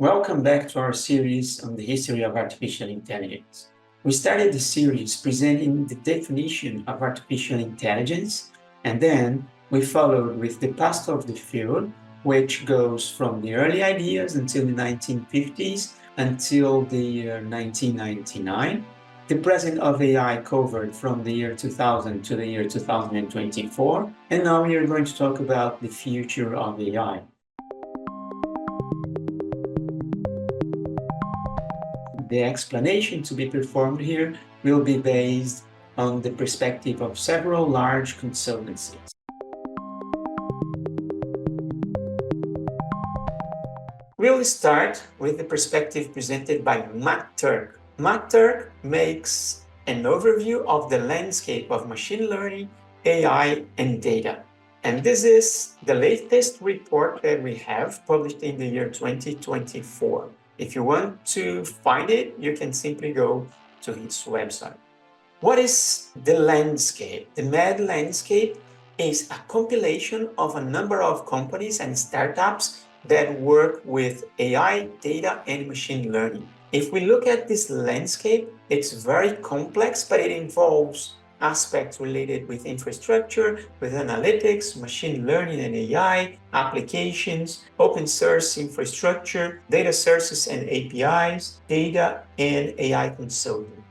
Welcome back to our series on the history of artificial intelligence. We started the series presenting the definition of artificial intelligence, and then we followed with the past of the field, which goes from the early ideas until the 1950s until the year 1999. The present of AI covered from the year 2000 to the year 2024, and now we are going to talk about the future of AI. The explanation to be performed here will be based on the perspective of several large consultancies. We'll start with the perspective presented by Matt Turk. Matt Turk makes an overview of the landscape of machine learning, AI, and data. And this is the latest report that we have published in the year 2024. If you want to find it, you can simply go to his website. What is the landscape? The MAD landscape is a compilation of a number of companies and startups that work with AI, data, and machine learning. If we look at this landscape, it's very complex, but it involves aspects related with infrastructure, with analytics, machine learning and AI, applications, open source infrastructure, data sources and APIs, data, and AI consulting.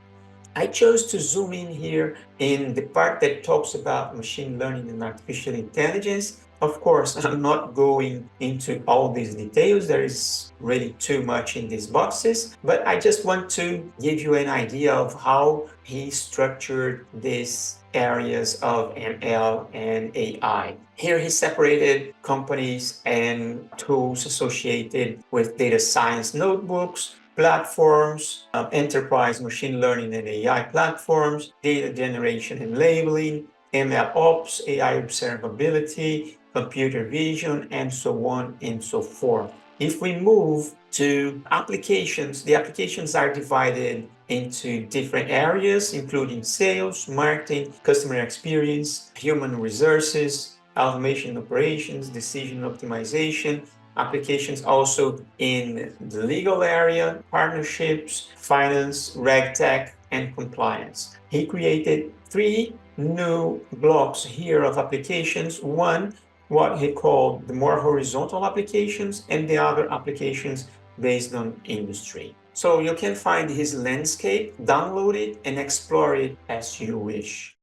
I chose to zoom in here in the part that talks about machine learning and artificial intelligence. Of course, I'm not going into all these details. There is really too much in these boxes, but I just want to give you an idea of how he structured these areas of ML and AI. Here he separated companies and tools associated with data science notebooks, platforms, enterprise machine learning and AI platforms, data generation and labeling, ML ops, AI observability, computer vision, and so on and so forth. If we move to applications, the applications are divided into different areas, including sales, marketing, customer experience, human resources, automation operations, decision optimization, applications also in the legal area, partnerships, finance, regtech, and compliance. He created three new blocks here of applications. One, what he called the more horizontal applications, and the other applications based on industry. So you can find his landscape, download it, and explore it as you wish.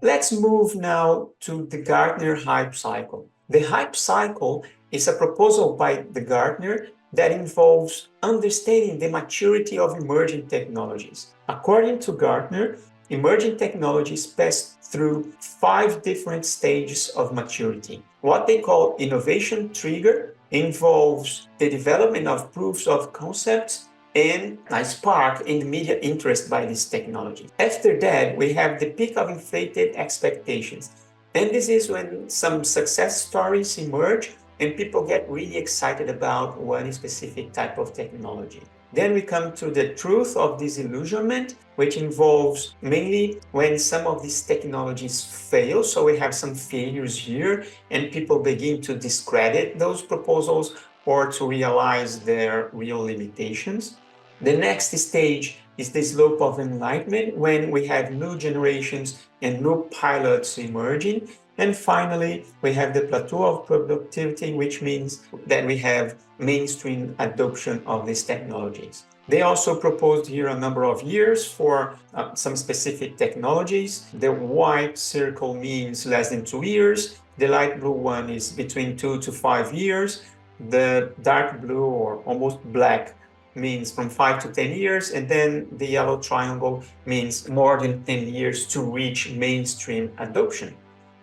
Let's move now to the Gartner hype cycle. The hype cycle is a proposal by the Gartner that involves understanding the maturity of emerging technologies. According to Gartner, emerging technologies pass through 5 different stages of maturity. What they call innovation trigger involves the development of proofs of concepts and a spark in the media interest by this technology. After that, we have the peak of inflated expectations. And this is when some success stories emerge and people get really excited about one specific type of technology. Then we come to the truth of disillusionment, which involves mainly when some of these technologies fail. So we have some failures here and people begin to discredit those proposals or to realize their real limitations. The next stage is the slope of enlightenment, when we have new generations and new pilots emerging. And finally, we have the plateau of productivity, which means that we have mainstream adoption of these technologies. They also proposed here a number of years for some specific technologies. The white circle means less than 2 years. The light blue one is between 2 to 5 years. The dark blue or almost black means from 5 to 10 years, and then the yellow triangle means more than 10 years to reach mainstream adoption.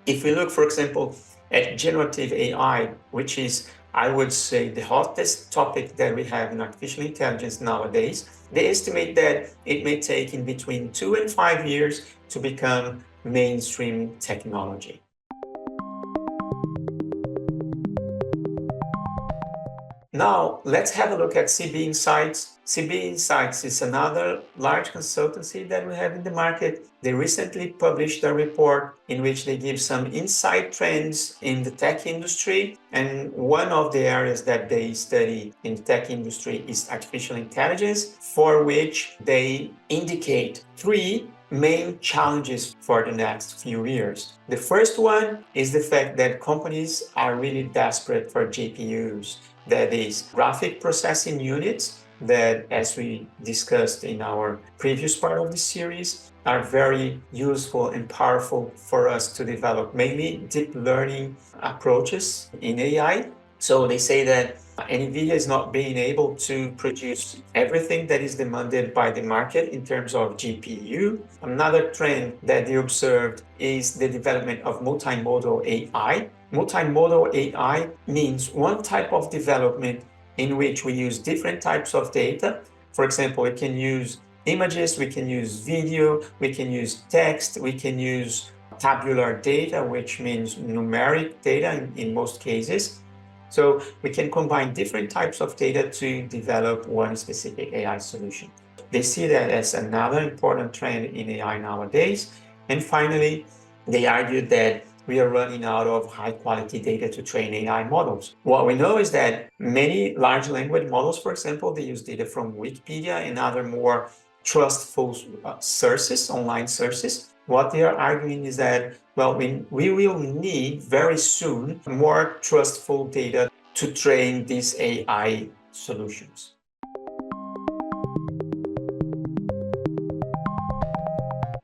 If we look, for example, at generative AI, which is, I would say, the hottest topic that we have in artificial intelligence nowadays, they estimate that it may take in between 2 and 5 years to become mainstream technology. Now, let's have a look at CB Insights. CB Insights is another large consultancy that we have in the market. They recently published a report in which they give some insight trends in the tech industry. And one of the areas that they study in the tech industry is artificial intelligence, for which they indicate three main challenges for the next few years. The first one is the fact that companies are really desperate for GPUs, that is, graphic processing units that, as we discussed in our previous part of the series, are very useful and powerful for us to develop mainly deep learning approaches in AI. So they say that NVIDIA is not being able to produce everything that is demanded by the market in terms of GPU. Another trend that they observed is the development of multimodal AI. Multimodal AI means one type of development in which we use different types of data. For example, we can use images, we can use video, we can use text, we can use tabular data, which means numeric data in most cases. So we can combine different types of data to develop one specific AI solution. They see that as another important trend in AI nowadays. And finally, they argued that we are running out of high quality data to train AI models. What we know is that many large language models, for example, they use data from Wikipedia and other more trustful sources, online sources. What they are arguing is that, well, we will need very soon more trustful data to train these AI solutions.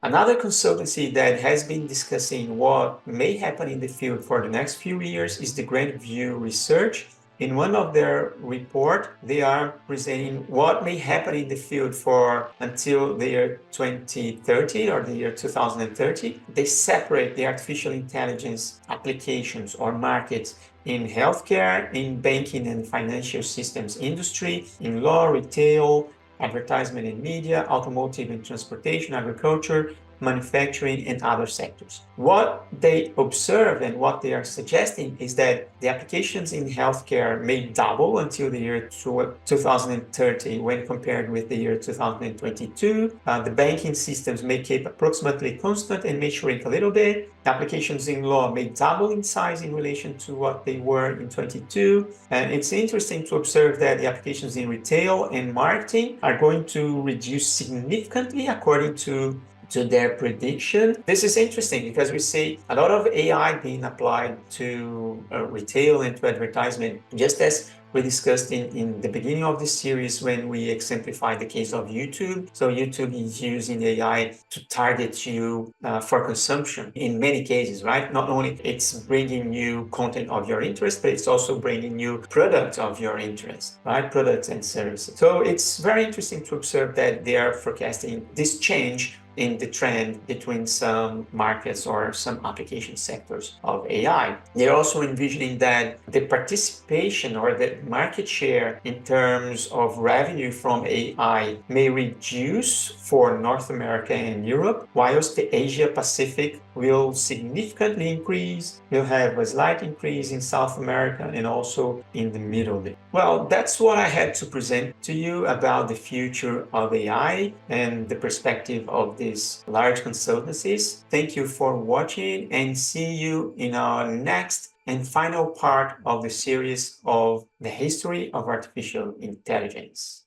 Another consultancy that has been discussing what may happen in the field for the next few years is the Grand View Research. In one of their report, they are presenting what may happen in the field for until the year 2030 or the year 2030. They separate the artificial intelligence applications or markets in healthcare, in banking and financial systems industry, in law, retail, advertisement and media, automotive and transportation, agriculture, manufacturing, and other sectors. What they observe and what they are suggesting is that the applications in healthcare may double until the year 2030 when compared with the year 2022. The banking systems may keep approximately constant and may shrink a little bit. Applications in law may double in size in relation to what they were in 22. And it's interesting to observe that the applications in retail and marketing are going to reduce significantly according to their prediction. This is interesting because we see a lot of AI being applied to retail and to advertisement, just as we discussed in the beginning of this series when we exemplified the case of YouTube. So YouTube is using AI to target you for consumption in many cases, right? Not only it's bringing you content of your interest, but it's also bringing you products of your interest, right? Products and services. So it's very interesting to observe that they are forecasting this change in the trend between some markets or some application sectors of AI. They're also envisioning that the participation or the market share in terms of revenue from AI may reduce for North America and Europe, whilst the Asia Pacific will significantly increase. We'll have a slight increase in South America and also in the Middle East. Well, that's what I had to present to you about the future of AI and the perspective of these large consultancies. Thank you for watching and see you in our next and final part of the series of the history of artificial intelligence.